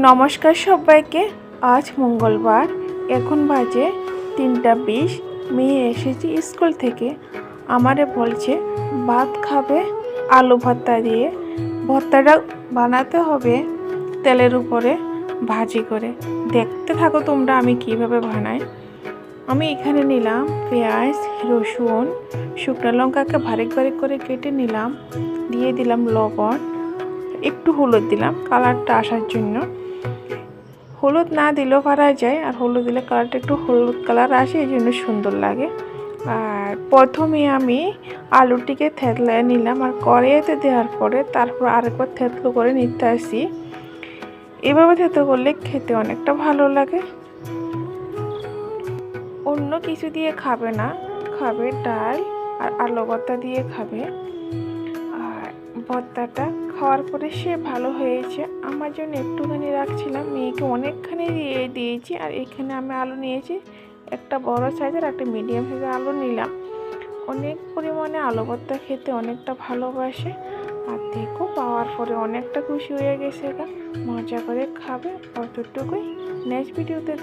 নমস্কার সবাইকে। আজ মঙ্গলবার, এখন বাজে 3:20। মেয়ে এসেছি স্কুল থেকে, আমারে বলছে ভাত খাবে আলু ভর্তা দিয়ে। ভর্তাটা বানাতে হবে তেলের উপরে ভাজি করে। দেখতে থাকো তোমরা আমি কিভাবে বানাই। আমি এখানে নিলাম পেঁয়াজ, রসুন, শুকনো লঙ্কাকে বারিক বারিক করে কেটে নিলাম, দিয়ে দিলাম লবণ, একটু হলুদ দিলাম কালারটা আসার জন্য। হলুদ না দিলেও পারা যায়, আর হলুদ দিলে কালারটা একটু হলুদ কালার আসে, এই জন্য সুন্দর লাগে। আর প্রথমে আমি আলুটিকে থেতলে নিলাম, আর কড়াইতে দেওয়ার পরে তারপর আরেকবার থেতলো করে নিতে আসি। এভাবে থেতো করলে খেতে অনেকটা ভালো লাগে। অন্য কিছু দিয়ে খাবে না, খাবে ডাল আর আলু ভর্তা দিয়ে খাবে। আর ভর্তাটা খাওয়ার পরে সে ভালো হয়েছে, আমার জন্য একটুখানি রাখছিলাম, মেয়েকে অনেকখানি দিয়েছি। আর এখানে আমি আলু নিয়েছি, একটা বড় সাইজের একটা মিডিয়াম সাইজের আলু নিলাম। অনেক পরিমাণে আলু ভর্তা খেতে অনেকটা ভালোবাসে। আর দেখো পাওয়ার পরে অনেকটা খুশি হয়ে গেছে, মজা করে খাবে। অতটুকুই, নেক্সট ভিডিওতে